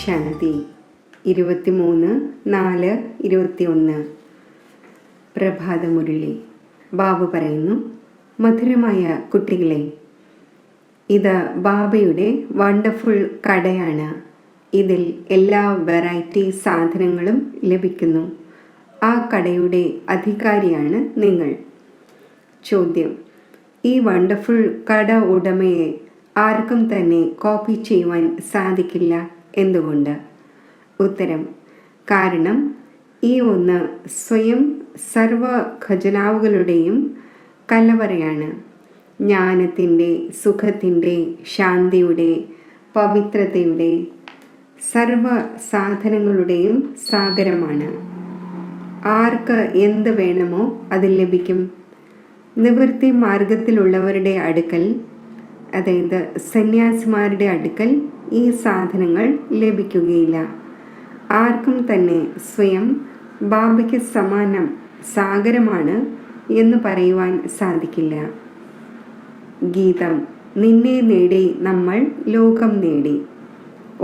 ശാന്തി 23/4/21 പ്രഭാതമുരളി. ബാബു പറയുന്നു, മധുരമായ കുട്ടികളെ, ഇത് ബാബയുടെ വണ്ടർഫുൾ കടയാണ്. ഇതിൽ എല്ലാ വെറൈറ്റി സാധനങ്ങളും ലഭിക്കുന്നു. ആ കടയുടെ അധികാരിയാണ് നിങ്ങൾ. ചോദ്യം: ഈ വണ്ടർഫുൾ കട ഉടമയെ ആർക്കും തന്നെ കോപ്പി ചെയ്യുവാൻ സാധിക്കില്ല. എന്തുകൊണ്ട്? ഉത്തരം: കാരണം ഈ ഒന്ന് സ്വയം സർവ ഖജനാവുകളുടെയും കലവറയാണ്. ജ്ഞാനത്തിൻ്റെ, സുഖത്തിൻ്റെ, ശാന്തിയുടെ, പവിത്രതയുടെ, സർവ സാധനങ്ങളുടെയും സാഗരമാണ്. ആർക്ക് എന്ത് വേണമോ അത് ലഭിക്കും. നിവൃത്തി മാർഗത്തിലുള്ളവരുടെ അടുക്കൽ, അതായത് സന്യാസിമാരുടെ അടുക്കൽ, ഈ സാധനങ്ങൾ ലഭിക്കുകയില്ല. ആർക്കും തന്നെ സ്വയം ബാബയ്ക്ക് സമാനം സാഗരമാണ് എന്ന് പറയുവാൻ സാധിക്കില്ല. ഗീതം: നിന്നെ നേടി നമ്മൾ ലോകം നേടി.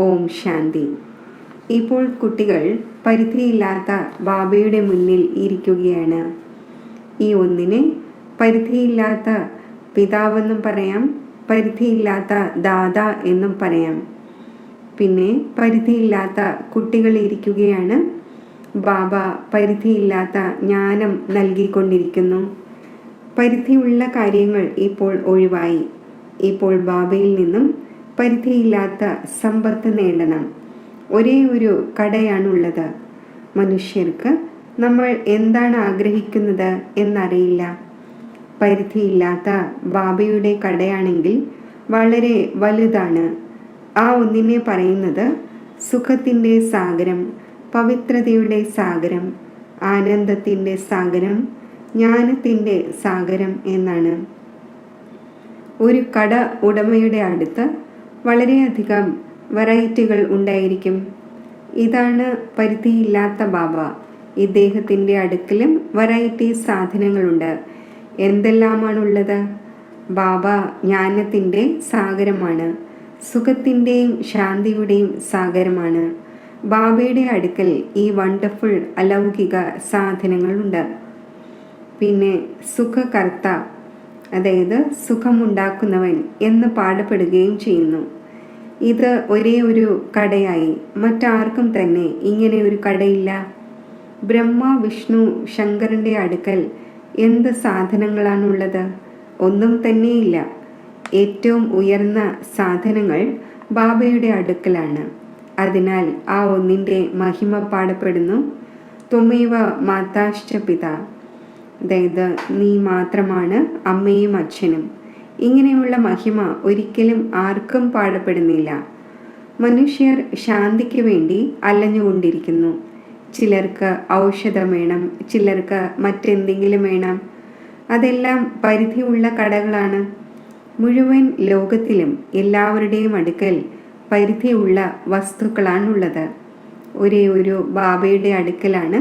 ഓം ശാന്തി. ഇപ്പോൾ കുട്ടികൾ പരിധിയില്ലാത്ത ബാബയുടെ മുന്നിൽ ഇരിക്കുകയാണ്. ഈ ഒന്നിനെ പരിധിയില്ലാത്ത പിതാവെന്നും പറയാം, പരിധിയില്ലാത്ത ദാദ എന്നും പറയാം. പിന്നെ പരിധിയില്ലാത്ത കുട്ടികൾ ഇരിക്കുകയാണ്. ബാബ പരിധിയില്ലാത്ത ജ്ഞാനം നൽകിക്കൊണ്ടിരിക്കുന്നു. പരിധിയുള്ള കാര്യങ്ങൾ ഇപ്പോൾ ഒഴിവായി. ഇപ്പോൾ ബാബയിൽ നിന്നും പരിധിയില്ലാത്ത സമ്പത്ത് നേടണം. ഒരേ ഒരു കടയാണുള്ളത്. മനുഷ്യർക്ക് നമ്മൾ എന്താണ് ആഗ്രഹിക്കുന്നത് എന്നറിയില്ല. പരിധിയില്ലാത്ത ബാബയുടെ കടയാണെങ്കിൽ വളരെ വലുതാണ്. ആ ഒന്നിനെ പറയുന്നത് സുഖത്തിൻ്റെ സാഗരം, പവിത്രതയുടെ സാഗരം, ആനന്ദത്തിൻ്റെ സാഗരം, ജ്ഞാനത്തിൻ്റെ സാഗരം എന്നാണ്. ഒരു കട ഉടമയുടെ അടുത്ത് വളരെയധികം വെറൈറ്റികൾ ഉണ്ടായിരിക്കും. ഇതാണ് പരിധിയില്ലാത്ത ബാബ. ഇദ്ദേഹത്തിൻ്റെ അടുക്കലും വെറൈറ്റി സാധനങ്ങളുണ്ട്. എന്തെല്ലാമാണുള്ളത്? ബാബ ജ്ഞാനത്തിൻ്റെ സാഗരമാണ്, സുഖത്തിൻ്റെയും ശാന്തിയുടെയും സാഗരമാണ്. ബാബയുടെ അടുക്കൽ ഈ വണ്ടർഫുൾ അലൗകിക സാധനങ്ങളുണ്ട്. പിന്നെ സുഖകർത്ത, അതായത് സുഖമുണ്ടാക്കുന്നവൻ എന്ന് പാടപ്പെടുകയും ചെയ്യുന്നു. ഇത് ഒരേ ഒരു കടയായി. മറ്റാർക്കും തന്നെ ഇങ്ങനെ ഒരു കടയില്ല. ബ്രഹ്മ, വിഷ്ണു, ശങ്കരൻ്റെ അടുക്കൽ എന്ത് സാധനങ്ങളാണുള്ളത്? ഒന്നും തന്നെയില്ല. ഏറ്റവും ഉയർന്ന സാധനങ്ങൾ ബാബയുടെ അടുക്കലാണ്. അതിനാൽ ആ ഒന്നിൻ്റെ മഹിമ പാടപ്പെടുന്നു. ത്വമേവ മാതാശ്ച പിതാ, അതായത് നീ മാത്രമാണ് അമ്മയും അച്ഛനും. ഇങ്ങനെയുള്ള മഹിമ ഒരിക്കലും ആർക്കും പാടപ്പെടുന്നില്ല. മനുഷ്യർ ശാന്തിക്ക് വേണ്ടി അലഞ്ഞുകൊണ്ടിരിക്കുന്നു. ചിലർക്ക് ഔഷധം വേണം, ചിലർക്ക് മറ്റെന്തെങ്കിലും വേണം. അതെല്ലാം പരിധിയുള്ള കടകളാണ്. മുഴുവൻ ലോകത്തിലും എല്ലാവരുടെയും അടുക്കൽ പരിധിയുള്ള വസ്തുക്കളാണുള്ളത്. ഒരേ ഒരു ബാബയുടെ അടുക്കലാണ്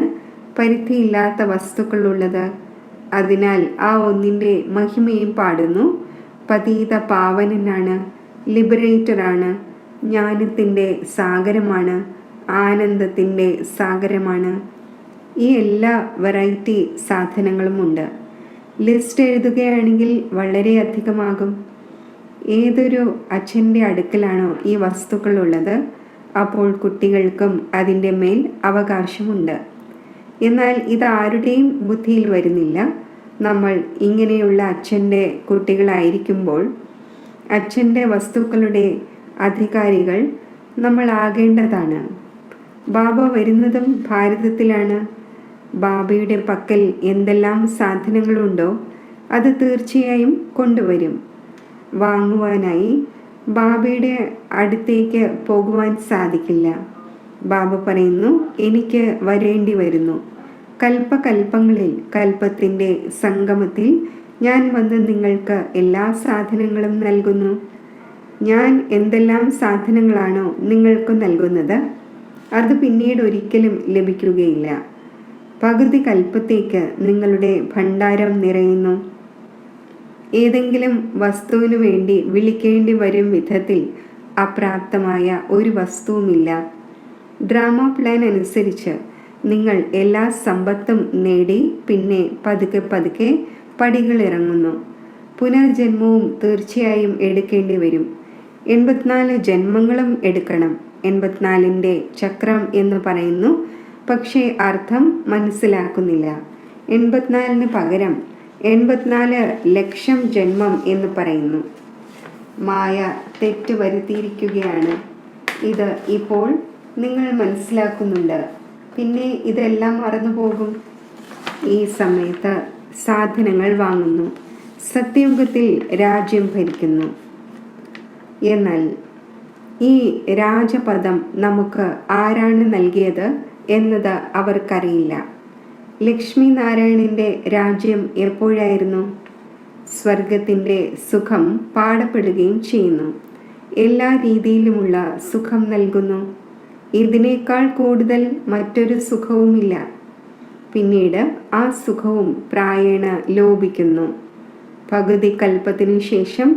പരിധിയില്ലാത്ത വസ്തുക്കളുള്ളത്. അതിനാൽ ആ ഒന്നിൻ്റെ മഹിമയും പാടുന്നു. പതീത പാവനനാണ്, ലിബറേറ്ററാണ്, ജ്ഞാനത്തിൻ്റെ സാഗരമാണ്, ആനന്ദത്തിൻ്റെ സാഗരമാണ്. ഈ എല്ലാ വെറൈറ്റി സാധനങ്ങളുമുണ്ട്. ലിസ്റ്റ് എഴുതുകയാണെങ്കിൽ വളരെ അധികമാകും. ഏതൊരു അച്ഛൻ്റെ അടുക്കലാണോ ഈ വസ്തുക്കളുള്ളത്, അപ്പോൾ കുട്ടികൾക്കും അതിൻ്റെ മേൽ അവകാശമുണ്ട്. എന്നാൽ ഇത് ആരുടെയും ബുദ്ധിയിൽ വരുന്നില്ല. നമ്മൾ ഇങ്ങനെയുള്ള അച്ഛൻ്റെ കുട്ടികളായിരിക്കുമ്പോൾ അച്ഛൻ്റെ വസ്തുക്കളുടെ അധികാരികൾ നമ്മൾ ആകേണ്ടതാണ്. ബാബ വരുന്നതും ഭാരതത്തിലാണ്. ബാബയുടെ പക്കൽ എന്തെല്ലാം സാധനങ്ങളുണ്ടോ അത് തീർച്ചയായും കൊണ്ടുവരും. വാങ്ങുവാനായി ബാബയുടെ അടുത്തേക്ക് പോകുവാൻ സാധിക്കില്ല. ബാബ പറയുന്നു, എനിക്ക് വരേണ്ടി വരുന്നു. കൽപ്പകൽപ്പങ്ങളിൽ കൽപ്പത്തിൻ്റെ സംഗമത്തിൽ ഞാൻ വന്ന് നിങ്ങൾക്ക് എല്ലാ സാധനങ്ങളും നൽകുന്നു. ഞാൻ എന്തെല്ലാം സാധനങ്ങളാണോ നിങ്ങൾക്ക് നൽകുന്നത് അത് പിന്നീട് ഒരിക്കലും ലഭിക്കുകയില്ല. പകുതി കൽപ്പത്തേക്ക് നിങ്ങളുടെ ഭണ്ഡാരം നിറയുന്നു. ഏതെങ്കിലും വസ്തുവിനു വേണ്ടി വിളിക്കേണ്ടി വരും വിധത്തിൽ അപ്രാപ്തമായ ഒരു വസ്തുവുമില്ല. ഡ്രാമ പ്ലാൻ അനുസരിച്ച് നിങ്ങൾ എല്ലാ സമ്പത്തും നേടി പിന്നെ പതുക്കെ പതുക്കെ പടികളിറങ്ങുന്നു. പുനർജന്മവും തീർച്ചയായും എടുക്കേണ്ടി വരും. 84 ജന്മങ്ങളും എടുക്കണം. 84ൻ്റെ ചക്രം എന്ന് പറയുന്നു, പക്ഷേ അർത്ഥം മനസ്സിലാക്കുന്നില്ല. 84 പകരം 84 ലക്ഷം ജന്മം എന്ന് പറയുന്നു. മായ തെറ്റ് വരുത്തിയിരിക്കുകയാണ്. ഇത് ഇപ്പോൾ നിങ്ങൾ മനസ്സിലാക്കുന്നുണ്ട്. പിന്നെ ഇതെല്ലാം മറന്നുപോകും. ഈ സമയത്ത് സാധനങ്ങൾ വാങ്ങുന്നു. സത്യയുഗത്തിൽ രാജ്യം ഭരിക്കുന്നു. എന്നാൽ ഈ രാജപദം നമുക്ക് ആരാണ് നൽകിയത് എന്നത് അവർക്കറിയില്ല. ലക്ഷ്മി നാരായണൻ്റെ രാജ്യം എപ്പോഴായിരുന്നു? സ്വർഗത്തിൻ്റെ സുഖം പാടപ്പെടുകയും ചെയ്യുന്നു. എല്ലാ രീതിയിലുമുള്ള സുഖം നൽകുന്നു. ഇതിനേക്കാൾ കൂടുതൽ മറ്റൊരു സുഖവുമില്ല. പിന്നീട് ആ സുഖവും പ്രായേണ ലോപിക്കുന്നു. പകുതി കൽപ്പത്തിനു ശേഷം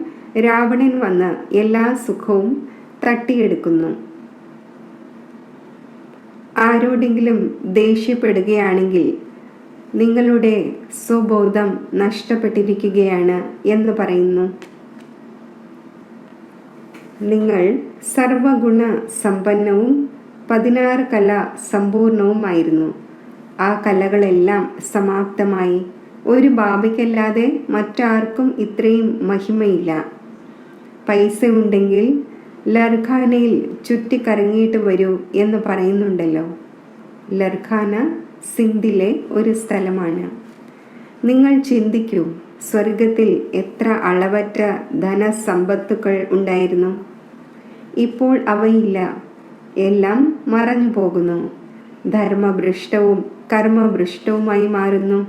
രാവണൻ വന്ന് എല്ലാ സുഖവും തട്ടിയെടുക്കുന്നു. ആരോടെങ്കിലും ദേഷ്യപ്പെടുകയാണെങ്കിൽ നിങ്ങളുടെ സ്വബോധം നഷ്ടപ്പെട്ടിരിക്കുകയാണ് എന്ന് പറയുന്നു. നിങ്ങൾ സർവഗുണ സമ്പന്നവും 16 കല സമ്പൂർണവുമായിരുന്നു. ആ കലകളെല്ലാം സമാപ്തമായി. ഒരു ബാബയ്ക്കല്ലാതെ മറ്റാർക്കും ഇത്രയും മഹിമയില്ല. പൈസ ഉണ്ടെങ്കിൽ ലർഖാനയിൽ ചുറ്റിക്കറങ്ങിയിട്ട് വരൂ എന്ന് പറയുന്നുണ്ടല്ലോ. ലർഖാന സിന്ധിലെ ഒരു സ്ഥലമാണ്. നിങ്ങൾ ചിന്തിക്കൂ, സ്വർഗത്തിൽ എത്ര അളവറ്റ ധനസമ്പത്തുക്കൾ ഉണ്ടായിരുന്നു. ഇപ്പോൾ അവയില്ല. എല്ലാം മറഞ്ഞു പോകുന്നു. ധർമ്മഭ്രഷ്ടവും കർമ്മഭ്രഷ്ടവുമായി മാറുന്നു.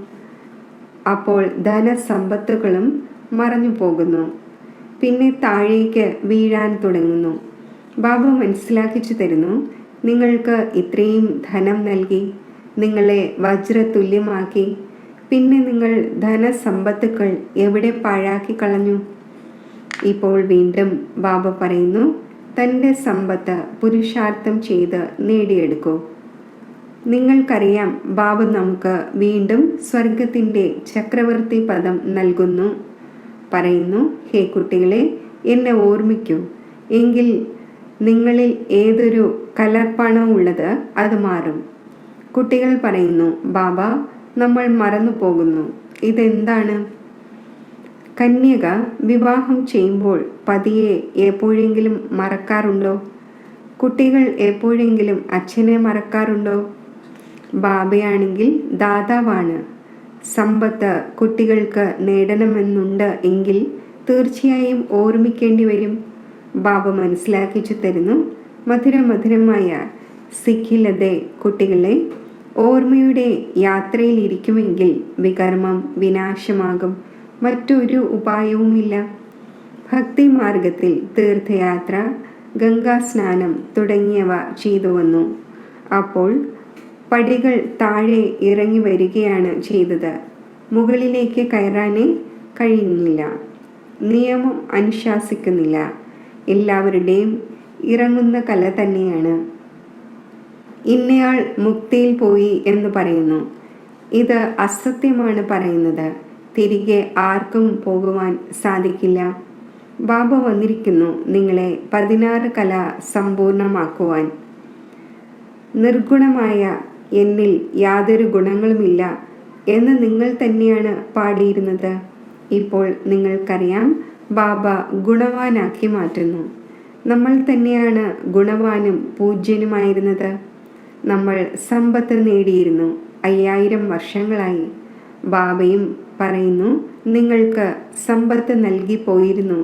അപ്പോൾ ധനസമ്പത്തുകളും മറഞ്ഞു പോകുന്നു. പിന്നെ താഴേക്ക് വീഴാൻ തുടങ്ങുന്നു. ബാബ മനസ്സിലാക്കിച്ചു തരുന്നു, നിങ്ങൾക്ക് ഇത്രയും ധനം നൽകി, നിങ്ങളെ വജ്രതുല്യമാക്കി. പിന്നെ നിങ്ങൾ ധനസമ്പത്തുക്കൾ എവിടെ പാഴാക്കി കളഞ്ഞു? ഇപ്പോൾ വീണ്ടും ബാബ പറയുന്നു, തൻ്റെ സമ്പത്ത് പുരുഷാർത്ഥം ചെയ്ത് നേടിയെടുക്കൂ. നിങ്ങൾക്കറിയാം, ബാബ നമുക്ക് വീണ്ടും സ്വർഗത്തിൻ്റെ ചക്രവർത്തി പദം നൽകുന്നു. പറയുന്നു, ഹേ കുട്ടികളെ, എന്നെ ഓർമ്മിക്കൂ. എങ്കിൽ നിങ്ങളിൽ ഏതൊരു കലർപ്പാണോ ഉള്ളത് അത് മാറും. കുട്ടികൾ പറയുന്നു, ബാബ, നമ്മൾ മറന്നു പോകുന്നു. ഇതെന്താണ്? കന്യക വിവാഹം ചെയ്യുമ്പോൾ പതിയെ എപ്പോഴെങ്കിലും മറക്കാറുണ്ടോ? കുട്ടികൾ എപ്പോഴെങ്കിലും അച്ഛനെ മറക്കാറുണ്ടോ? ബാബയാണെങ്കിൽ ദാതാവാണ്. സമ്പത്ത് കുട്ടികൾക്ക് നേടണമെന്നുണ്ട് എങ്കിൽ തീർച്ചയായും ഓർമ്മിക്കേണ്ടി വരും. ബാബ മനസ്സിലാക്കിച്ചു തരുന്നു, മധുരമധുരമായ സിഖിലതെ കുട്ടികളെ, ഓർമ്മയുടെ യാത്രയിലിരിക്കുമെങ്കിൽ വികർമ്മം വിനാശമാകും. മറ്റൊരു ഉപായവുമില്ല. ഭക്തിമാർഗത്തിൽ തീർത്ഥയാത്ര, ഗംഗാസ്നാനം തുടങ്ങിയവ ചെയ്തു വന്നു. അപ്പോൾ പടികൾ താഴെ ഇറങ്ങി വരികയാണ് ചെയ്തത്. മുകളിലേക്ക് കയറാനേ കഴിയുന്നില്ല. നിയമം അനുശാസിക്കുന്നില്ല. എല്ലാവരുടെയും ഇറങ്ങുന്ന കല തന്നെയാണ്. ഇന്നയാൾ മുക്തിയിൽ പോയി എന്ന് പറയുന്നു. ഇത് അസത്യമാണ് പറയുന്നത്. തിരികെ ആർക്കും പോകുവാൻ സാധിക്കില്ല. ബാബ വന്നിരിക്കുന്നു നിങ്ങളെ 16 കല സമ്പൂർണമാക്കുവാൻ. നിർഗുണമായ എന്നിൽ യാതൊരു ഗുണങ്ങളുമില്ല എന്ന് നിങ്ങൾ തന്നെയാണ് പാടിയിരുന്നത്. ഇപ്പോൾ നിങ്ങൾക്കറിയാം, ബാബ ഗുണവാനാക്കി മാറ്റുന്നു. നമ്മൾ തന്നെയാണ് ഗുണവാനും പൂജ്യനുമായിരുന്നത്. നമ്മൾ സമ്പത്ത് നേടിയിരുന്നു 5000 വർഷങ്ങളായി. ബാബയും പറയുന്നു, നിങ്ങൾക്ക് സമ്പത്ത് നൽകി പോയിരുന്നു.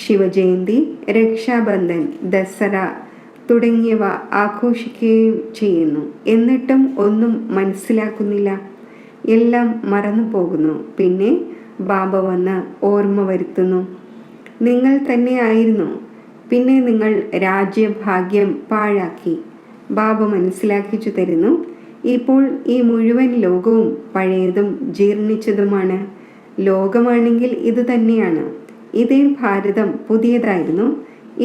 ശിവജയന്തി, രക്ഷാബന്ധൻ, ദസറ തുടങ്ങിയവ ആഘോഷിക്കുകയും ചെയ്യുന്നു. എന്നിട്ടും ഒന്നും മനസ്സിലാക്കുന്നില്ല. എല്ലാം മറന്നു പോകുന്നു. പിന്നെ ബാബ വന്ന് ഓർമ്മ വരുത്തുന്നു, നിങ്ങൾ തന്നെയായിരുന്നു. പിന്നെ നിങ്ങൾ രാജ്യഭാഗ്യം പാഴാക്കി. ബാബ മനസ്സിലാക്കിച്ചു തരുന്നു, ഇപ്പോൾ ഈ മുഴുവൻ ലോകവും പഴയതും ജീർണിച്ചതുമാണ്. ലോകമാണെങ്കിൽ ഇത് തന്നെയാണ്. ഇതേ ഭാരതം പുതിയതായിരുന്നു,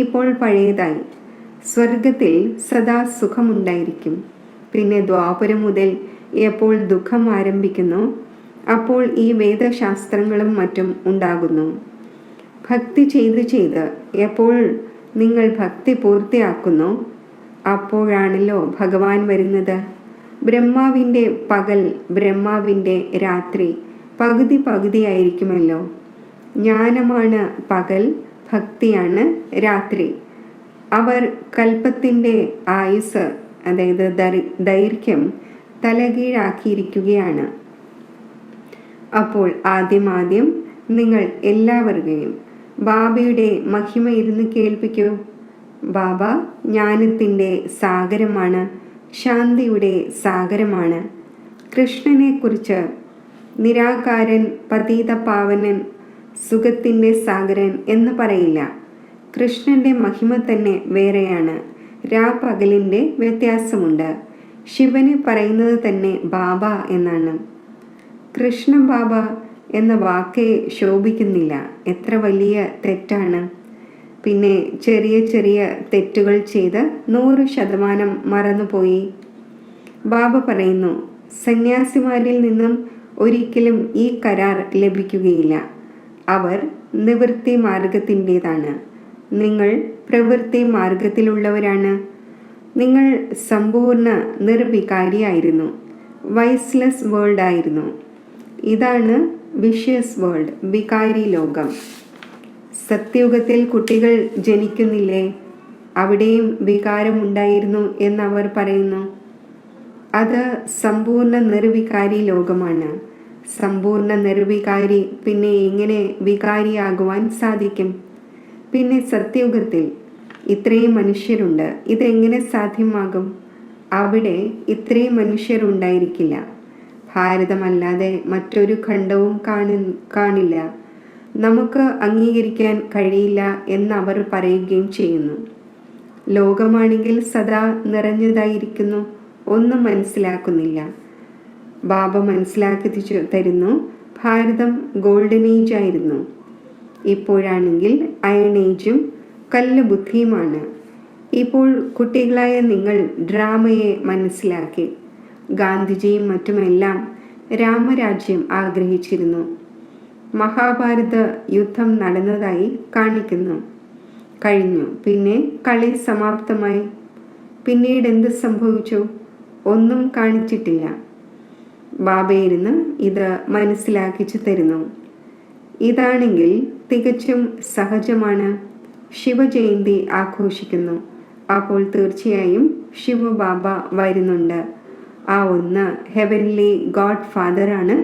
ഇപ്പോൾ പഴയതായി. സ്വർഗത്തിൽ സദാ സുഖമുണ്ടായിരിക്കും. പിന്നെ ദ്വാപരം മുതൽ എപ്പോൾ ദുഃഖം ആരംഭിക്കുന്നു, അപ്പോൾ ഈ വേദശാസ്ത്രങ്ങളും മറ്റും ഉണ്ടാകുന്നു. ഭക്തി ചെയ്ത് എപ്പോൾ നിങ്ങൾ ഭക്തി പൂർത്തിയാക്കുന്നു, അപ്പോഴാണല്ലോ ഭഗവാൻ വരുന്നത്. ബ്രഹ്മാവിൻ്റെ പകൽ, ബ്രഹ്മാവിൻ്റെ രാത്രി പകുതി പകുതിയായിരിക്കുമല്ലോ. ജ്ഞാനമാണ് പകൽ, ഭക്തിയാണ് രാത്രി. അവർ കൽപ്പത്തിൻ്റെ ആയുസ്, അതായത് ദൈർഘ്യം തലകീഴാക്കിയിരിക്കുകയാണ്. അപ്പോൾ ആദ്യം നിങ്ങൾ എല്ലാവരെയും ബാബയുടെ മഹിമ ഇരുന്ന് കേൾപ്പിക്കൂ. ബാബ ജ്ഞാനത്തിൻ്റെ സാഗരമാണ്, ശാന്തിയുടെ സാഗരമാണ്. കൃഷ്ണനെക്കുറിച്ച് നിരാകാരൻ, പതീത പാവനൻ, സുഖത്തിൻ്റെ സാഗരൻ എന്ന് പറയില്ല. കൃഷ്ണൻ്റെ മഹിമ തന്നെ വേറെയാണ്. രാപകലിൻ്റെ വ്യത്യാസമുണ്ട്. ശിവനെ പറയുന്നത് തന്നെ ബാബ എന്നാണ്. കൃഷ്ണ ബാബ എന്ന വാക്കേ ശോഭിക്കുന്നില്ല. എത്ര വലിയ തെറ്റാണ്. പിന്നെ ചെറിയ തെറ്റുകൾ ചെയ്ത് 100% മറന്നുപോയി. ബാബ പറയുന്നു, സന്യാസിമാരിൽ നിന്നും ഒരിക്കലും ഈ കരാർ ലഭിക്കുകയില്ല. അവർ നിവൃത്തി മാർഗത്തിൻ്റെതാണ്. നിങ്ങൾ പ്രവൃത്തി മാർഗത്തിലുള്ളവരാണ്. നിങ്ങൾ സമ്പൂർണ്ണ നിർവികാരിയായിരുന്നു. വൈസ്ലെസ് വേൾഡ് ആയിരുന്നു. ഇതാണ് വിഷ്യസ് വേൾഡ്, വികാരി ലോകം. സത്യയുഗത്തിൽ കുട്ടികൾ ജനിക്കുന്നില്ലേ? അവിടെയും വികാരമുണ്ടായിരുന്നു എന്നവർ പറയുന്നു. അത് സമ്പൂർണ്ണ നിർവികാരി ലോകമാണ്. സമ്പൂർണ്ണ നിർവികാരി പിന്നെ എങ്ങനെ വികാരിയാകുവാൻ സാധിക്കും? പിന്നെ സത്യയുഗത്തിൽ ഇത്രയും മനുഷ്യരുണ്ട്, ഇതെങ്ങനെ സാധ്യമാകും? അവിടെ ഇത്രയും മനുഷ്യരുണ്ടായിരിക്കില്ല. ഭാരതമല്ലാതെ മറ്റൊരു ഖണ്ഡവും കാണില്ല. നമുക്ക് അംഗീകരിക്കാൻ കഴിയില്ല എന്നവർ പറയുകയും ചെയ്യുന്നു. ലോകമാണെങ്കിൽ സദാ നിറഞ്ഞതായിരിക്കുന്നു, ഒന്നും മനസ്സിലാക്കുന്നില്ല. ബാബ മനസ്സിലാക്കി തരുന്നു, ഭാരതം ഗോൾഡൻ ഏജ് ആയിരുന്നു. ഇപ്പോഴാണെങ്കിൽ അയൺ ഏജും കല്ല് ബുദ്ധിയുമാണ്. ഇപ്പോൾ കുട്ടികളായ നിങ്ങൾ ഡ്രാമയെ മനസ്സിലാക്കി. ഗാന്ധിജിയും മറ്റുമെല്ലാം രാമരാജ്യം ആഗ്രഹിച്ചിരുന്നു. മഹാഭാരത യുദ്ധം നടന്നതായി കാണിക്കുന്നു. കഴിഞ്ഞു. പിന്നെ കളി സമാപ്തമായി. പിന്നീട് എന്ത് സംഭവിച്ചു? ഒന്നും കാണിച്ചിട്ടില്ല. ബാബയിരുന്ന് ഇത് മനസ്സിലാക്കിച്ചു തരുന്നു. ഇതാണെങ്കിൽ തികച്ചും സഹജമാണ്. ശിവജയന്തി ആഘോഷിക്കുന്നു. അപ്പോൾ തീർച്ചയായും ശിവബാബ വരുന്നുണ്ട്. ആ ഒന്ന് ഹെവൻലി ഗോഡ് ഫാദറാണ്.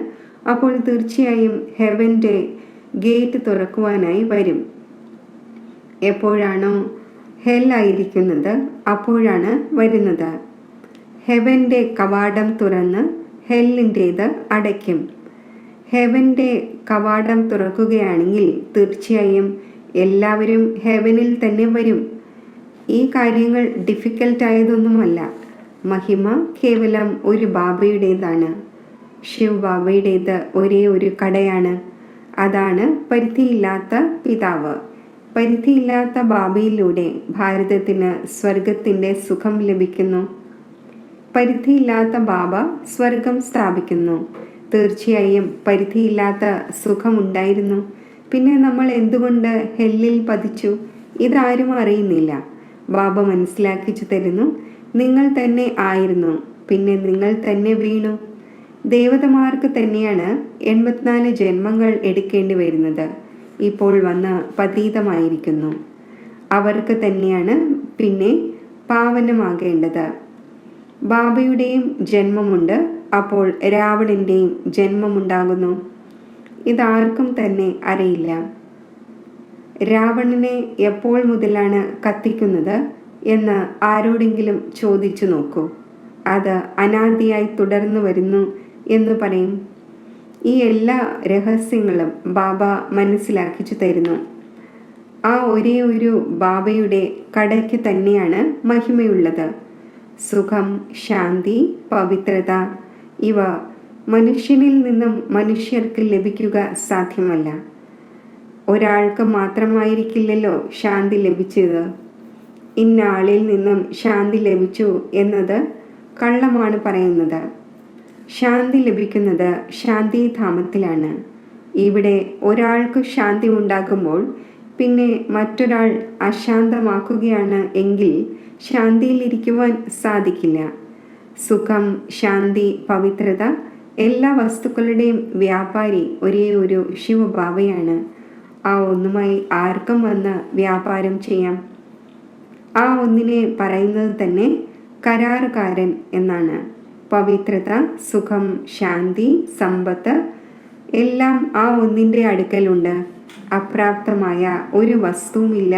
അപ്പോൾ തീർച്ചയായും ഹെവൻ്റെ ഗേറ്റ് തുറക്കുവാനായി വരും. എപ്പോഴാണോ ഹെൽ ആയിരിക്കുന്നത് അപ്പോഴാണ് വരുന്നത്. ഹെവൻ്റെ കവാടം തുറന്ന് ഹെല്ലിൻ്റേത് അടയ്ക്കും. ഹെവൻ്റെ കവാടം തുറക്കുകയാണെങ്കിൽ തീർച്ചയായും എല്ലാവരും ഹെവനിൽ തന്നെ വരും. ഈ കാര്യങ്ങൾ ഡിഫിക്കൽട്ടായതൊന്നുമല്ല. മഹിമ കേവലം ഒരു ബാബയുടേതാണ്. ശിവ് ബാബയുടേത് ഒരേ ഒരു കടയാണ്. അതാണ് പരിധിയില്ലാത്ത പിതാവ്. പരിധിയില്ലാത്ത ബാബയിലൂടെ ഭാരതത്തിന് സ്വർഗത്തിൻ്റെ സുഖം ലഭിക്കുന്നു. പരിധിയില്ലാത്ത ബാബ സ്വർഗം സ്ഥാപിക്കുന്നു. തീർച്ചയായും പരിധിയില്ലാത്ത സുഖമുണ്ടായിരുന്നു. പിന്നെ നമ്മൾ എന്തുകൊണ്ട് ഹെല്ലിൽ പതിച്ചു? ഇതാരും അറിയുന്നില്ല. ബാബ മനസ്സിലാക്കിച്ചു തരുന്നു, നിങ്ങൾ തന്നെ ആയിരുന്നു, പിന്നെ നിങ്ങൾ തന്നെ വീണു. ദേവതമാർക്ക് തന്നെയാണ് 84 ജന്മങ്ങൾ എടുക്കേണ്ടി വരുന്നത്. ഇപ്പോൾ വന്ന് പതീതമായിരിക്കുന്നു. അവർക്ക് തന്നെയാണ് പിന്നെ പാവനമാകേണ്ടത്. ബാബയുടെയും ജന്മമുണ്ട്, അപ്പോൾ രാവണൻ്റെയും ജന്മമുണ്ടാകുന്നു. ഇതാർക്കും തന്നെ അറിയില്ല. രാവണനെ എപ്പോൾ മുതലാണ് കത്തിക്കുന്നത് എന്ന് ആരോടെങ്കിലും ചോദിച്ചു നോക്കൂ. അത് അനാദിയായി തുടർന്നു വരുന്നു എന്ന് പറയും. ഈ എല്ലാ രഹസ്യങ്ങളും ബാബ മനസ്സിലാക്കിച്ചു തരുന്നു. ആ ഒരേ ഒരു ബാബയുടെ കടയ്ക്ക് തന്നെയാണ് മഹിമയുള്ളത്. സുഖം, ശാന്തി, പവിത്രത ഇവ മനുഷ്യനിൽ നിന്നും മനുഷ്യർക്ക് ലഭിക്കുക സാധ്യമല്ല. ഒരാൾക്ക് മാത്രമായിരിക്കില്ലല്ലോ ശാന്തി ലഭിച്ചത്. ഇന്ന ആളിൽ നിന്നും ശാന്തി ലഭിച്ചു എന്നത് കള്ളമാണ് പറയുന്നത്. ശാന്തി ലഭിക്കുന്നത് ശാന്തിധാമത്തിലാണ്. ഇവിടെ ഒരാൾക്ക് ശാന്തി ഉണ്ടാകുമ്പോൾ പിന്നെ മറ്റൊരാൾ അശാന്തമാക്കുകയാണ് എങ്കിൽ ശാന്തിയിലിരിക്കുവാൻ സാധിക്കില്ല. സുഖം, ശാന്തി, പവിത്രത, എല്ലാ വസ്തുക്കളുടെയും വ്യാപാരി ഒരേ ഒരു ശിവബാബയാണ്. ആ ഒന്നുമായി ആർക്കും വന്ന് വ്യാപാരം ചെയ്യാം. ആ ഒന്നിനെ പറയുന്നത് തന്നെ കരാറുകാരൻ എന്നാണ്. പവിത്രത, സുഖം, ശാന്തി, സമ്പത്ത് എല്ലാം ആ ഒന്നിൻ്റെ അടുക്കലുണ്ട്. അപ്രാപ്തമായ ഒരു വസ്തുവുമില്ല.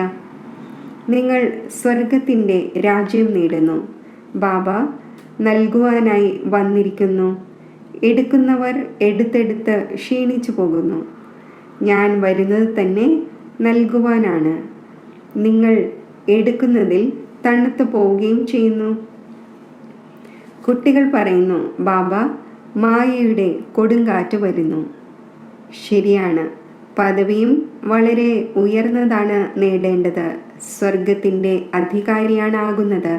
നിങ്ങൾ സ്വർഗത്തിൻ്റെ രാജ്യം നേടുന്നു. ബാബ നൽകുവാനായി വന്നിരിക്കുന്നു. എടുക്കുന്നവർ എടുത്തെടുത്ത് ക്ഷീണിച്ചു പോകുന്നു. ഞാൻ വരുന്നത് തന്നെ നൽകുവാനാണ്. നിങ്ങൾ എടുക്കുന്നതിൽ തണുത്തു പോവുകയും ചെയ്യുന്നു. കുട്ടികൾ പറയുന്നു, ബാബ, മായയുടെ കൊടുങ്കാറ്റ് വരുന്നു. ശരിയാണ്, പദവിയും വളരെ ഉയർന്നതാണ് നേടേണ്ടത്. സ്വർഗത്തിൻ്റെ അധികാരിയാണ് ആകുന്നത്.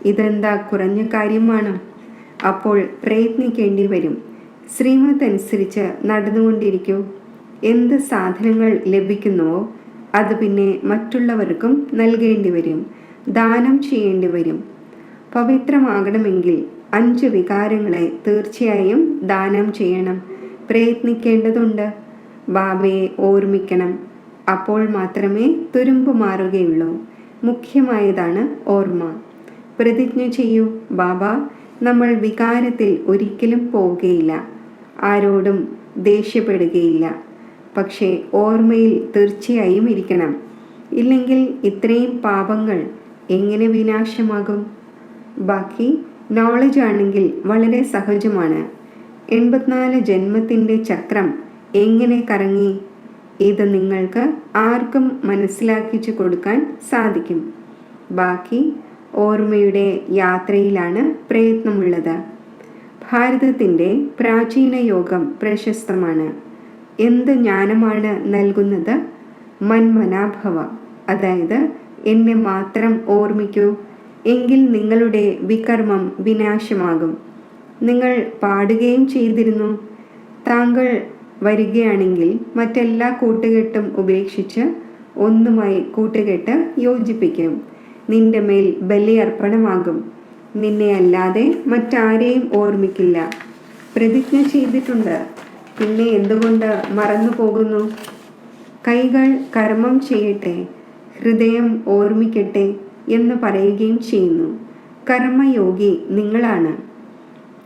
ഇതെന്താ കുറഞ്ഞ കാര്യമാണ്? അപ്പോൾ പ്രയത്നിക്കേണ്ടി വരും. ശ്രീമത് അനുസരിച്ച് നടന്നുകൊണ്ടിരിക്കൂ. എന്ത് സാധനങ്ങൾ ലഭിക്കുന്നുവോ അത് പിന്നെ മറ്റുള്ളവർക്കും നൽകേണ്ടി വരും. ദാനം ചെയ്യേണ്ടി വരും. പവിത്രമാകണമെങ്കിൽ 5 വികാരങ്ങളെ തീർച്ചയായും ദാനം ചെയ്യണം. പ്രയത്നിക്കേണ്ടതുണ്ട്. ബാബയെ ഓർമ്മിക്കണം. അപ്പോൾ മാത്രമേ തുരുമ്പ് മാറുകയുള്ളൂ. മുഖ്യമായതാണ് ഓർമ്മ. പ്രതിജ്ഞ ചെയ്യൂ, ബാബ, നമ്മൾ വികാരത്തിൽ ഒരിക്കലും പോവുകയില്ല. ആരോടും ദേഷ്യപ്പെടുകയില്ല. പക്ഷേ ഓർമ്മയിൽ തീർച്ചയായും ഇരിക്കണം. ഇല്ലെങ്കിൽ ഇത്രയും പാപങ്ങൾ എങ്ങനെ വിനാശമാകും? ബാക്കി നോളജ് ആണെങ്കിൽ വളരെ സഹജമാണ്. 84 ജന്മത്തിൻ്റെ ചക്രം എങ്ങനെ കറങ്ങി? ഇത് നിങ്ങൾക്ക് ആർക്കും മനസ്സിലാക്കിച്ചു കൊടുക്കാൻ സാധിക്കും. ബാക്കി ഓർമ്മയുടെ യാത്രയിലാണ് പ്രയത്നമുള്ളത്. ഭാരതത്തിൻ്റെ പ്രാചീന യോഗം പ്രശസ്തമാണ്. എന്ത് ജ്ഞാനമാണ് നൽകുന്നത്? മന്മനാഭവ, അതായത് എന്നെ മാത്രം ഓർമ്മിക്കൂ, എങ്കിൽ നിങ്ങളുടെ വികർമ്മം വിനാശമാകും. നിങ്ങൾ പാടുകയും ചെയ്തിരുന്നു. താങ്കൾ വരികയാണെങ്കിൽ മറ്റെല്ലാ കൂട്ടുകെട്ടും ഉപേക്ഷിച്ച് ഒന്നുമായി കൂട്ടുകെട്ട് യോജിപ്പിക്കും. നിന്റെ മേൽ ബലിയർപ്പണമാകും. നിന്നെ അല്ലാതെ മറ്റാരെയും ഓർമ്മിക്കില്ല. പ്രതിജ്ഞ ചെയ്തിട്ടുണ്ട്. പിന്നെ എന്തുകൊണ്ട് മറന്നു പോകുന്നു? കൈകൾ കർമ്മം ചെയ്യട്ടെ, ഹൃദയം ഓർമ്മിക്കട്ടെ എന്ന് പറയുകയും ചെയ്യുന്നു. കർമ്മയോഗി നിങ്ങളാണ്.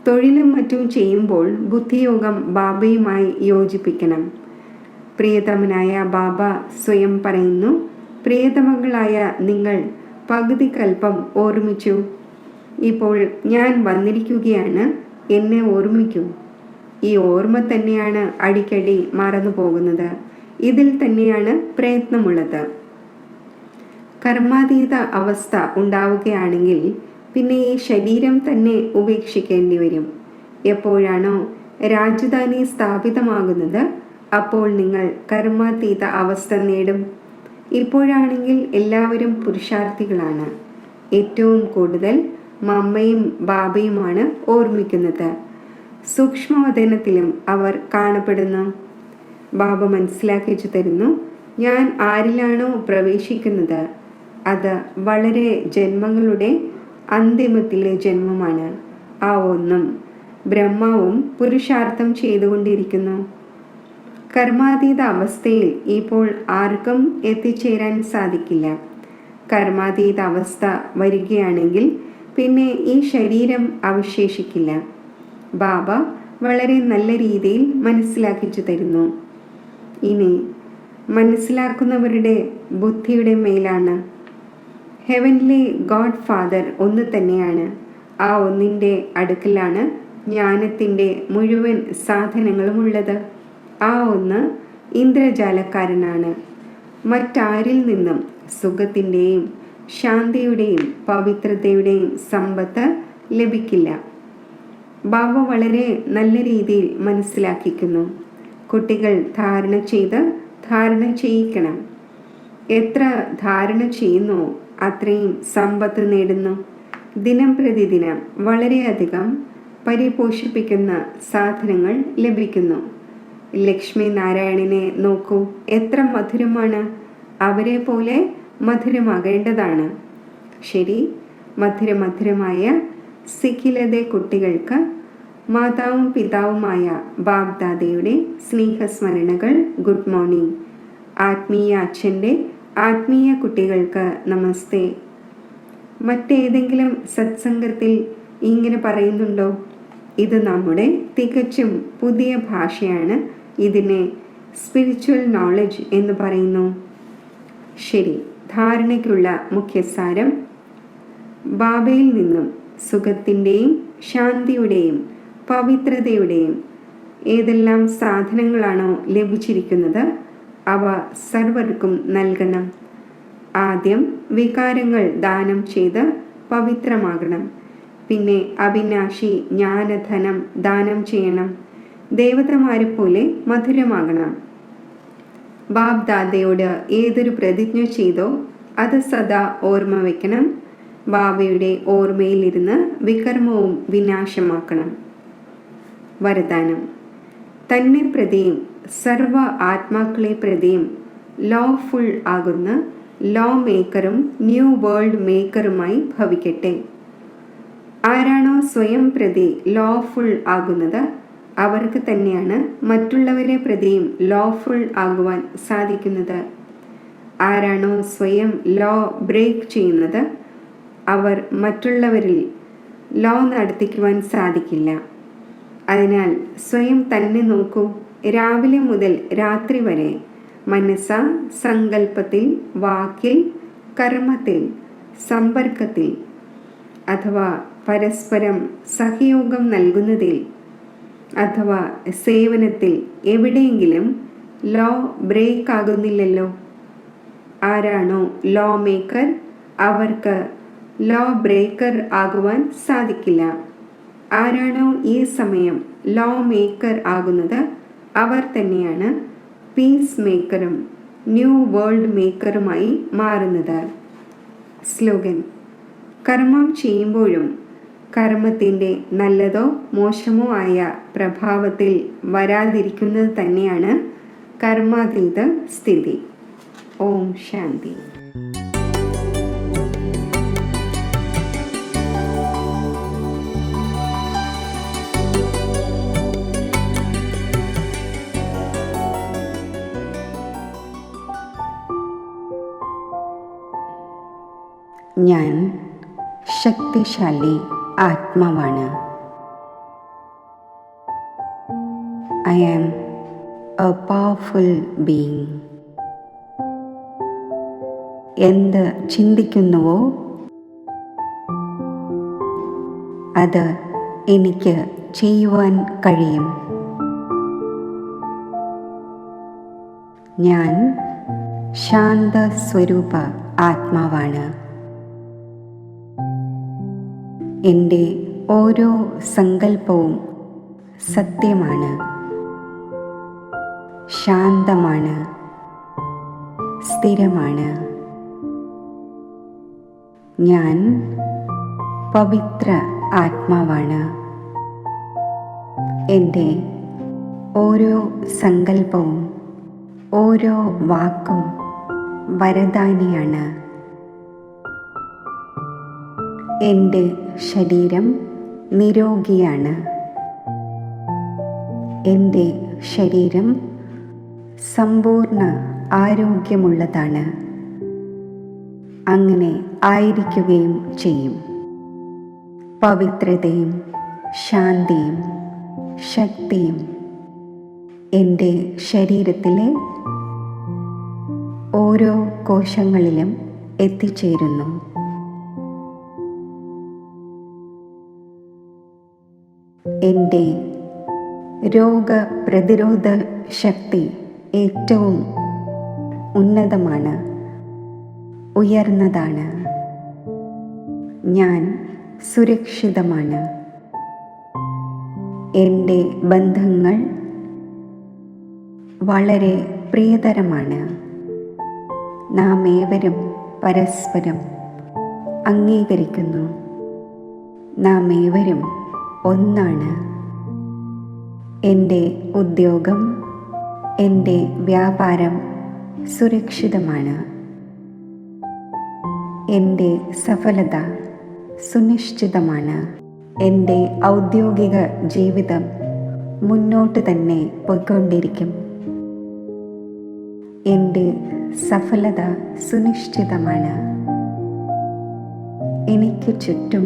തൊഴിലും മറ്റും ചെയ്യുമ്പോൾ ബുദ്ധിയോഗം ബാബയുമായി യോജിപ്പിക്കണം. പ്രിയതമനായ ബാബ സ്വയം പറയുന്നു, പ്രിയതമകളായ നിങ്ങൾ പകുതി കൽപ്പം ഓർമ്മിച്ചു. ഇപ്പോൾ ഞാൻ വന്നിരിക്കുകയാണ്, എന്നെ ഓർമ്മിക്കൂ. ഈ ഓർമ്മ തന്നെയാണ് അടിക്കടി മറന്നു പോകുന്നത്. ഇതിൽ തന്നെയാണ് പ്രയത്നമുള്ളത്. കർമാതീത അവസ്ഥ ഉണ്ടാവുകയാണെങ്കിൽ പിന്നെ ഈ ശരീരം തന്നെ ഉപേക്ഷിക്കേണ്ടി വരും. എപ്പോഴാണോ രാജധാനി സ്ഥാപിതമാകുന്നത് അപ്പോൾ നിങ്ങൾ കർമാതീത അവസ്ഥ നേടും. ഇപ്പോഴാണെങ്കിൽ എല്ലാവരും പുരുഷാർത്ഥികളാണ്. ഏറ്റവും കൂടുതൽ മമ്മയും ബാബയുമാണ് ഓർമ്മിക്കുന്നത്. സൂക്ഷ്മവതനത്തിലും അവർ കാണപ്പെടുന്നു. ബാബ മനസ്സിലാക്കിച്ചു തരുന്നു, ഞാൻ ആരിലാണോ പ്രവേശിക്കുന്നത് അത് വളരെ ജന്മങ്ങളുടെ അന്തിമത്തിലെ ജന്മമാണ്. ആ ഒന്നും ബ്രഹ്മാവും പുരുഷാർത്ഥം ചെയ്തുകൊണ്ടിരിക്കുന്നു. കർമാതീത അവസ്ഥയിൽ ഇപ്പോൾ ആർക്കും എത്തിച്ചേരാൻ സാധിക്കില്ല. കർമാതീത അവസ്ഥ വരികയാണെങ്കിൽ പിന്നെ ഈ ശരീരം അവശേഷിക്കില്ല. ബാബ വളരെ നല്ല രീതിയിൽ മനസ്സിലാക്കിച്ചു തരുന്നു. ഇനി മനസ്സിലാക്കുന്നവരുടെ ബുദ്ധിയുടെ മേലാണ്. ഹെവൻലി ഗോഡ് ഫാദർ ഒന്ന് തന്നെയാണ്. ആ ഒന്നിൻ്റെ അടുക്കലാണ് ജ്ഞാനത്തിൻ്റെ മുഴുവൻ സാധനങ്ങളും ഉള്ളത്. ആ ഒന്ന് ഇന്ദ്രജാലക്കാരനാണ്. മറ്റാരിൽ നിന്നും സുഖത്തിൻ്റെയും ശാന്തിയുടെയും പവിത്രതയുടെയും സമ്പത്ത് ലഭിക്കില്ല. ബാബ വളരെ നല്ല രീതിയിൽ മനസ്സിലാക്കിക്കുന്നു. കുട്ടികൾ ധാരണ ചെയ്യിക്കണം. എത്ര ധാരണ ചെയ്യുന്നോ അത്രയും സമ്പത്ത് നേടുന്നു. ദിനം പ്രതിദിനം വളരെയധികം പരിപോഷിപ്പിക്കുന്ന സാധനങ്ങൾ ലഭിക്കുന്നു. ലക്ഷ്മി നാരായണനെ നോക്കൂ, എത്ര മധുരമാണ്. അവരെ പോലെ മധുരമാകേണ്ടതാണ്. ശരി, മധുരമായ സിഖിലതെ കുട്ടികൾക്ക് മാതാവും പിതാവുമായ ബാബ്ദാദയുടെ സ്നേഹസ്മരണകൾ. Good morning. ആത്മീയ അച്ഛൻ്റെ ആത്മീയ കുട്ടികൾക്ക് നമസ്തേ. മറ്റേതെങ്കിലും സത്സംഗത്തിൽ ഇങ്ങനെ പറയുന്നുണ്ടോ? ഇത് നമ്മുടെ തികച്ചും പുതിയ ഭാഷയാണ്. ഇതിനെ സ്പിരിച്വൽ നോളജ് എന്ന് പറയുന്നു. ശരി, ധാരണയ്ക്കുള്ള മുഖ്യസാരം: ബാബയിൽ നിന്നും സുഖത്തിൻ്റെയും ശാന്തിയുടെയും പവിത്രതയുടെയും ഏതെല്ലാം സാധനങ്ങളാണോ ലഭിച്ചിരിക്കുന്നത് അവ സർവർക്കും നൽകണം. ആദ്യം വികാരങ്ങൾ ദാനം ചെയ്ത് പവിത്രമാകണം. പിന്നെ അവിനാശി ജ്ഞാനധനം ദാനം ചെയ്യണം. ദേവതമാരെ പോലെ മധുരമാകണം. ബാബ് ദാദയോട് ഏതൊരു പ്രതിജ്ഞ ചെയ്തോ അത് സദാ ഓർമ്മ വയ്ക്കണം. ബാബയുടെ ഓർമ്മയിലിരുന്ന് വികർമ്മവും വിനാശമാക്കണം. വരദാനം: തന്നെ പ്രതിയും സർവ ആത്മാക്കളെ പ്രതിയും ലോഫുൾ ആകുന്ന ലോ മേക്കറും ന്യൂ വേൾഡ് മേക്കറുമായി ഭവിക്കട്ടെ. ആരാണോ സ്വയം പ്രതി ലോഫുൾ ആകുന്നത് അവർക്ക് തന്നെയാണ് മറ്റുള്ളവരെ പ്രതിയും ലോഫുൾ ആകുവാൻ സാധിക്കുന്നത്. ആരാണോ സ്വയം ലോ ബ്രേക്ക് ചെയ്യുന്നത് അവർ മറ്റുള്ളവരിൽ ലോ നടത്തിക്കുവാൻ സാധിക്കില്ല. അതിനാൽ സ്വയം തന്നെ നോക്കൂ. രാവിലെ മുതൽ രാത്രി വരെ മനസ്സ, സങ്കല്പത്തിൽ, വാക്കിൽ, കർമ്മത്തിൽ, സമ്പർക്കത്തിൽ അഥവാ പരസ്പരം സഹയോഗം നൽകുന്നതിൽ അഥവാ സേവനത്തിൽ എവിടെയെങ്കിലും ലോ ബ്രേക്ക് ആകുന്നില്ലല്ലോ. ആരാണോ ലോ മേക്കർ അവർക്ക് ലോ ബ്രേക്കർ ആകുവാൻ സാധിക്കില്ല. ആരാണോ ഈ സമയം ലോ മേക്കർ ആകുന്നത് അവർ തന്നെയാണ് പീസ് മേക്കറും ന്യൂ വേൾഡ് മേക്കറുമായി മാറുന്നത്. സ്ലോഗൻ: കർമ്മം ചെയ്യുമ്പോഴും കർമ്മത്തിൻ്റെ നല്ലതോ മോശമോ ആയ പ്രഭാവത്തിൽ വരാതിരിക്കുന്നത് തന്നെയാണ് കർമാതീത സ്ഥിതി. ഓം ശാന്തി. ഞാൻ ശക്തിശാലി ആത്മാവാണ്. I am a powerful being. എന്ത് ചിന്തിക്കുന്നുവോ അത് എനിക്ക് ചെയ്യുവാൻ കഴിയും. ഞാൻ ശാന്ത സ്വരൂപ ആത്മാവാണ്. എൻ്റെ ഓരോ സങ്കല്പവും സത്യമാണ്, ശാന്തമാണ്, സ്ഥിരമാണ്. ഞാൻ പവിത്ര ആത്മാവാണ്. എൻ്റെ ഓരോ സങ്കല്പവും ഓരോ വാക്കും വരദാനിയാണ്. എൻ്റെ ശരീരം നിരോഗിയാണ്. എൻ്റെ ശരീരം സമ്പൂർണ്ണ ആരോഗ്യമുള്ളതാണ്. അങ്ങനെ ആയിരിക്കുകയും ചെയ്യും. പവിത്രതയും ശാന്തിയും ശക്തിയും എൻ്റെ ശരീരത്തിലെ ഓരോ കോശങ്ങളിലും എത്തിച്ചേരുന്നു. എൻ്റെ രോഗപ്രതിരോധ ശക്തി ഏറ്റവും ഉന്നതമാണ്, ഉയർന്നതാണ്. ഞാൻ സുരക്ഷിതമാണ്. എൻ്റെ ബന്ധങ്ങൾ വളരെ പ്രിയതരമാണ്. നാം ഏവരും പരസ്പരം അംഗീകരിക്കുന്നു. നാം ഏവരും ഒന്നാണ്. എൻ്റെ ഉദ്യോഗം, എൻ്റെ വ്യാപാരം സുരക്ഷിതമാണ്. എൻ്റെ സഫലത സുനിശ്ചിതമാണ്. എൻ്റെ ഔദ്യോഗിക ജീവിതം മുന്നോട്ട് തന്നെ പോയിക്കൊണ്ടിരിക്കും. എൻ്റെ സഫലത സുനിശ്ചിതമാണ്. എനിക്ക് ചുറ്റും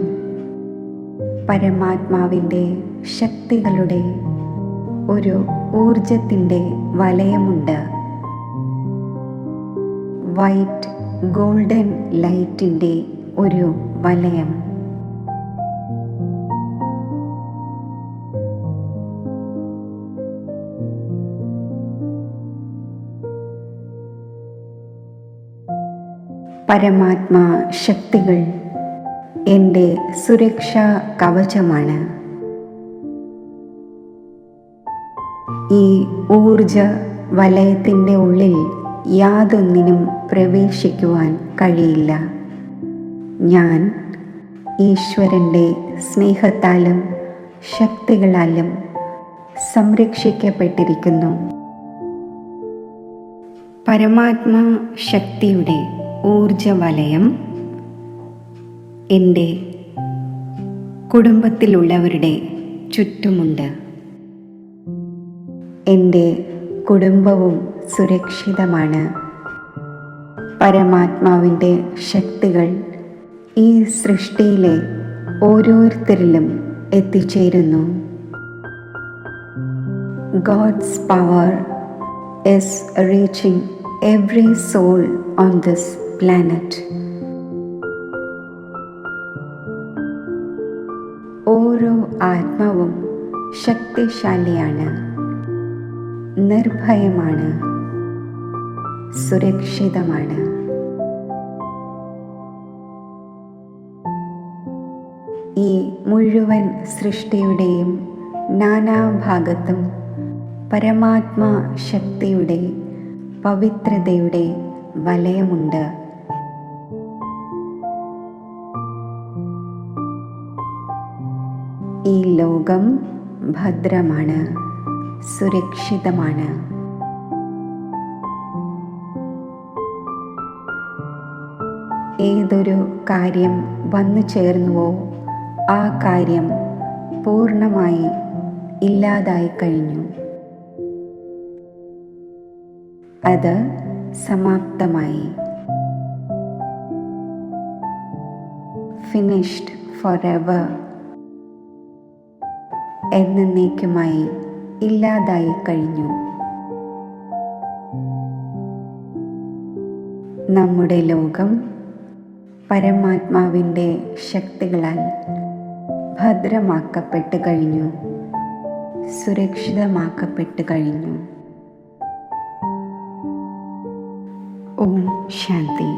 പരമാത്മാവിൻ്റെ ശക്തികളുടെ ഒരു ഊർജത്തിൻ്റെ വലയമുണ്ട്. വൈറ്റ് ഗോൾഡൻ ലൈറ്റിൻ്റെ ഒരു വലയം. പരമാത്മാ ശക്തികൾ എൻ്റെ സുരക്ഷാ കവചമാണ്. ഈ ഊർജ വലയത്തിൻ്റെ ഉള്ളിൽ യാതൊന്നിനും പ്രവേശിക്കുവാൻ കഴിയില്ല. ഞാൻ ഈശ്വരൻ്റെ സ്നേഹത്താലും ശക്തികളാലും സംരക്ഷിക്കപ്പെട്ടിരിക്കുന്നു. പരമാത്മാ ശക്തിയുടെ ഊർജവലയം എൻ്റെ കുടുംബത്തിലുള്ളവരുടെ ചുറ്റുമുണ്ട്. എൻ്റെ കുടുംബവും സുരക്ഷിതമാണ്. പരമാത്മാവിൻ്റെ ശക്തികൾ ഈ സൃഷ്ടിയിലെ ഓരോരുത്തരിലും എത്തിച്ചേരുന്നു. God's power is reaching every soul on this planet. ഓരോ ആത്മാവും ശക്തിശാലിയാണ്, നിർഭയമാണ്, സുരക്ഷിതമാണ്. ഈ മുഴുവൻ സൃഷ്ടിയുടെയും നാനാഭാഗത്തും പരമാത്മാ ശക്തിയുടെ പവിത്രതയുടെ വലയമുണ്ട്. ഈ ലോകം ഭദ്രമാണ്, സുരക്ഷിതമാണ്. ഏതൊരു കാര്യം വന്നു ചേർന്നുവോ ആ കാര്യം പൂർണ്ണമായി ഇല്ലാതായി കഴിഞ്ഞു. അത് സമാപ്തമായി. ഫിനിഷ്ഡ് ഫോർ എവർ, എന്നേക്കുമായി ഇല്ലാതായി കഴിഞ്ഞു. നമ്മുടെ ലോകം പരമാത്മാവിൻ്റെ ശക്തികളാൽ ഭദ്രമാക്കപ്പെട്ട് കഴിഞ്ഞു, സുരക്ഷിതമാക്കപ്പെട്ട് കഴിഞ്ഞു. ഓം ശാന്തി.